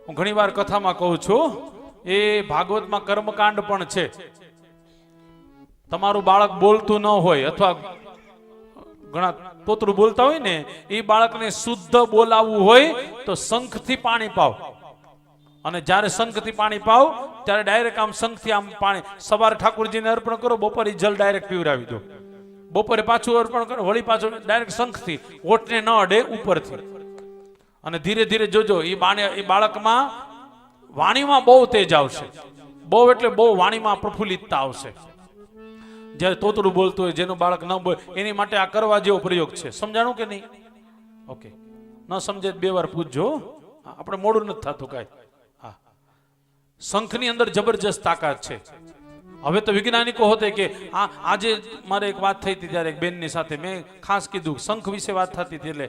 હું ઘણીવાર કથામાં કહું છું, એ ભાગવતમાં કર્મકાંડ પણ છે. તમારું બાળક બોલતું ન હોય અથવા ઘણા પોતરું બોલતા હોય ને, એ બાળકને શુદ્ધ બોલાવવું હોય તો શંખથી પાણી પાવ. અને જ્યારે શંખથી પાણી પાવ ત્યારે ડાયરેક્ટ આમ શંખથી આમ પાણી સવારે ઠાકોરજીને અર્પણ કરો, બપોરે જલ ડાયરેક્ટ પીવરાવી દો, બપોરે પાછું અર્પણ કરો, વળી પાછું ડાયરેક્ટ શંખથી, ઓટને ન અડે ઉપરથી. અને ધીરે ધીરે જોજો એ બાળકમાં વાણીમાં બહુ તેજ આવશે, બહુ એટલે બહુ વાણીમાં પ્રફુલ્લિતતા આવશે. જ્યારે તોતરું બોલતું હોય, જેનું બાળક ન બોલે, એની માટે આ કરવા જેવો પ્રયોગ છે. સમજાણું કે નહીં? ઓકે, ન સમજે 2 વાર પૂછજો, આપણે મોડું નથી થતું કાંઈ. હા, શંખની અંદર જબરજસ્ત તાકાત છે. હવે તો વૈજ્ઞાનિકો હોતે કે આજે મારે એક વાત થઈ હતી, ત્યારે એક બેનની સાથે મેં ખાસ કીધું, શંખ વિશે વાત થતી હતી, એટલે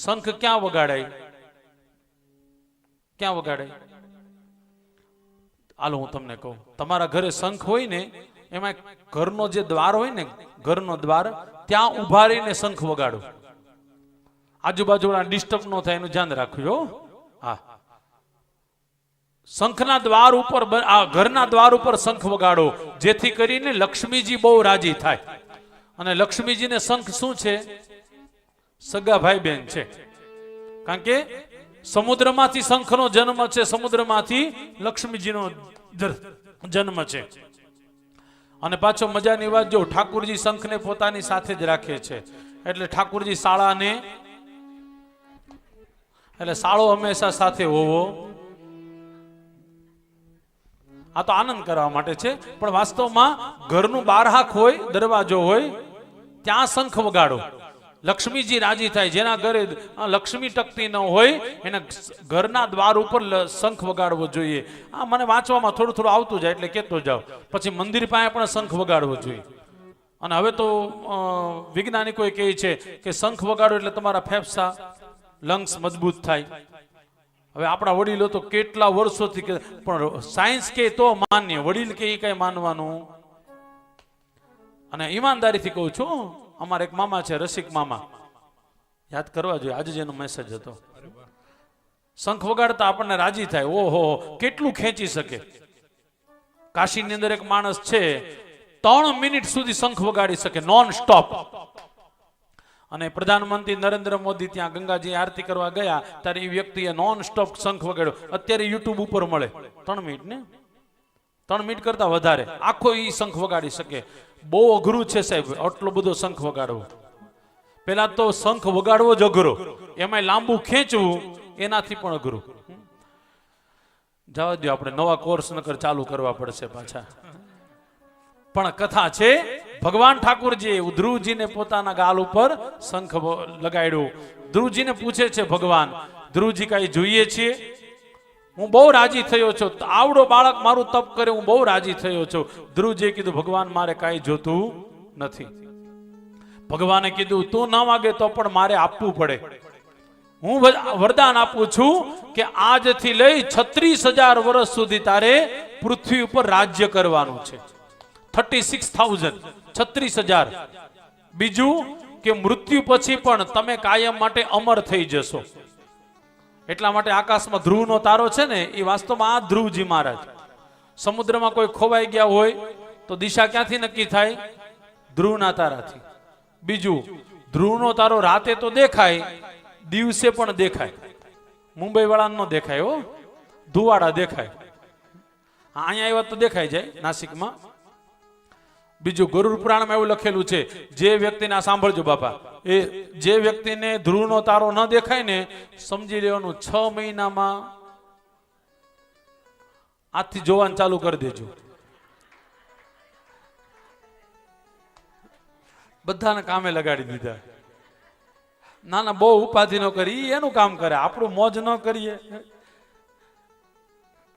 શંખ ક્યાં વગાડાય, ક્યાં વગાડાય? હાલો હું તમને કહું, તમારા ઘરે શંખ હોય ને, એમાં ઘરનો જે દ્વાર હોય ને, ઘરનો દ્વાર, ત્યાં ઉભા રહીને શંખ વગાડો. આજુબાજુના ડિસ્ટર્બ ન થાય એનું ધ્યાન રાખજો. હા, શંખના દ્વાર ઉપર, ઘરના દ્વાર ઉપર શંખ વગાડો, જેથી કરીને લક્ષ્મીજી બહુ રાજી થાય. અને લક્ષ્મીજીને શંખ શું છે? સગા ભાઈ બહેન છે. કારણ કે સમુદ્રમાંથી શંખનો જન્મ છે, સમુદ્રમાંથી લક્ષ્મીજીનો જન્મ છે. અને પાછો મજાની વાત, જો ઠાકુરજી શંખને પોતાની સાથે જ રાખે છે. એટલે ઠાકુરજી શાળાને, એટલે શાળો હંમેશા સાથે હોવો, આ તો આનંદ કરવા માટે છે. પણ વાસ્તવમાં ઘરનું બારહાક હોય, દરવાજો હોય, ત્યાં શંખ વગાડો, લક્ષ્મીજી રાજી થાય. જેના ઘરે લક્ષ્મી ટકતી ન હોય, એના ઘરના દ્વાર ઉપર શંખ વગાડવો જોઈએ. આ મને વાંચવામાં થોડું થોડું આવતું જાય એટલે કહેતો જાવ. પછી મંદિર પાસે પણ શંખ વગાડવો જોઈએ. અને હવે તો વૈજ્ઞાનિકો કહે છે કે શંખ વગાડો એટલે તમારા ફેફસા, લંગ્સ મજબૂત થાય. હવે આપણા વડીલો તો કેટલા વર્ષોથી, પણ સાયન્સ કે તો માન્ય, વડીલ કે એ કઈ માનવાનું. અને ઈમાનદારીથી કહું છું, અમારા એક મામા છે, રસિક મામા, યાદ કરવા જોઈએ, આજે જેનો મેસેજ હતો. શંખ વગાડતા આપણને રાજી થાય. ઓહો, કેટલું ખેંચી શકે. કાશીની અંદર એક માણસ છે, 3 મિનિટ સુધી શંખ વગાડી શકે, નોન સ્ટોપ. અને પ્રધાનમંત્રી નરેન્દ્ર મોદી ત્યાં ગંગાજી આરતી કરવા ગયા, ત્યારે એ વ્યક્તિએ નોન સ્ટોપ શંખ વગાડ્યો. અત્યારે યુટ્યુબ ઉપર મળે, 3 મિનિટ ને 3 મિનિટ કરતા વધારે આખો એ શંખ વગાડી શકે. બહુ અઘરું છે સાહેબ, આટલો બધો શંખ વગાડવો. પેલા તો શંખ વગાડવો જ અઘરો, એમાં લાંબુ ખેંચવું એનાથી પણ અઘરું. જવા દો, આપણે નવા કોર્સ નકર ચાલુ કરવા પડશે પાછા. પણ કથા છે, ભગવાન ઠાકુરજી ધ્રુવજીને પોતાના ગાલ ઉપર શંખ લગાડ્યો. ધ્રુવજીને પૂછે છે ભગવાન, ધ્રુવજી કઈ જોઈએ છીએ? હું બહુ રાજી થયો છું, આવડો બાળક મારું તપ કરે, હું બહુ રાજી થયો છું. ધ્રુવજીએ કીધું, ભગવાન મારે કાંઈ જોતું નથી. ભગવાને કીધું, તું ન માગે તો પણ મારે આપવું પડે. હું વરદાન આપું છું કે આજથી લઈ 36,000 વર્ષ સુધી તારે પૃથ્વી ઉપર રાજ્ય કરવાનું છે. 36,000, 36,000. બીજું કે મૃત્યુ પછી પણ તમે કાયમ માટે અમર થઈ જશો. એટલા માટે આકાશમાં ધ્રુવનો તારો છે ને, એ વાસ્તવમાં આ ધ્રુવજી મહારાજ. સમુદ્રમાં કોઈ ખોવાઈ ગયા હોય તો દિશા ક્યાંથી નક્કી થાય? ધ્રુવના તારાથી. બીજું, ધ્રુવનો તારો રાતે તો દેખાય, દિવસે પણ દેખાય. મુંબઈ વાળા નો દેખાય હો, ધુવાડા દેખાય. અહીંયા આવ્યા તો દેખાય જાય નાસિકમાં. બીજું, ગરુડ પુરાણમાં એવું લખેલું છે, જે વ્યક્તિને, સાંભળજો બાપા, એ જે વ્યક્તિને ધ્રુવનો તારો ન દેખાય ને, સમજી લેવાનું 6 મહિનામાં આજથી જોવાનું ચાલુ કરી દેજો. બધાને કામે લગાડી દીધા. ના ના, બહુ ઉપાધિ ન કરી, એનું કામ કરે, આપણું મોજ ન કરીએ.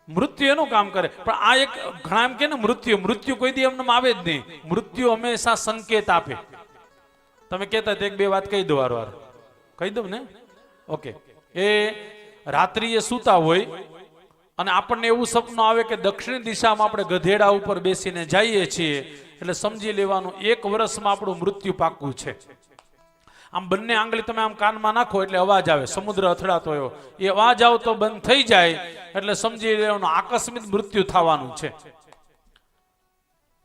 મૃત્યુ એનું કામ કરે. પણ આ એક ઘણા એમ કે ને, મૃત્યુ કોઈ દી એમને આવે જ નહીં. મૃત્યુ હંમેશા સંકેત આપે. તમે કહેતા 1-2 વાત કહી દો, વાર કહી દઉં ને? ઓકે. એ રાત્રિએ સૂતા હોય અને આપણને એવું સપનું આવે કે દક્ષિણ દિશામાં આપણે ગધેડા ઉપર બેસીને જઈએ છીએ, એટલે સમજી લેવાનું 1 વર્ષમાં આપણું મૃત્યુ પાક્કું છે. આમ બંને આંગળી તમે આમ કાનમાં નાખો એટલે અવાજ આવે, સમુદ્ર અથડાતો હોય એ અવાજ આવતો બંધ થઈ જાય એટલે સમજી લેવાનું આકસ્મિક મૃત્યુ થવાનું છે.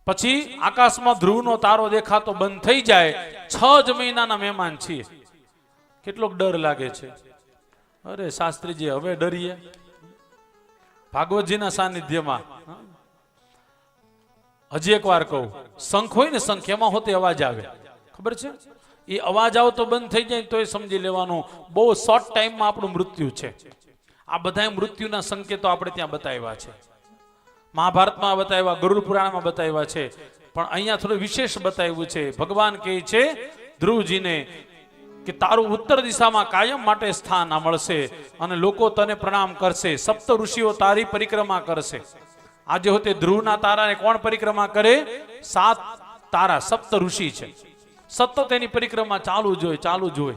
પછી આકાશમાં ધ્રુવનો તારો દેખાતો બંધ થઈ જાય. 6 જ મહિનાના મહેમાન છીએ. કેટલોક ડર લાગે છે. અરે શાસ્ત્રીજી હવે ડરીએ ભાગવતજીના સાનિધ્યમાં. હજી એક વાર કહું, શંખ હોય ને, શંખ એમાં હોતે અવાજ આવે, ખબર છે? એ અવાજ આવતો બંધ થઈ જાય તો એ સમજી લેવાનું બહુ શોર્ટ ટાઈમમાં આપણું મૃત્યુ છે. આ બધા મૃત્યુના સંકેતો આપણે ત્યાં બતાવ્યા છે, મહાભારતમાં બતાવ્યા, ગરુડ પુરાણમાં બતાવ્યા છે, પણ અહીંયા થોડું વિશેષ બતાવ્યું છે. ભગવાન કહે છે ધ્રુવજીને કે તારું ઉત્તર દિશામાં કાયમ માટે સ્થાન મળશે અને લોકો તને પ્રણામ કરશે. સપ્ત ઋષિઓ તારી પરિક્રમા કરશે. આજે હોતે ધ્રુવના તારાને કોણ પરિક્રમા કરે? 7 તારા, સપ્ત ઋષિ છે. સતત એની પરિક્રમા ચાલુ જ હોય.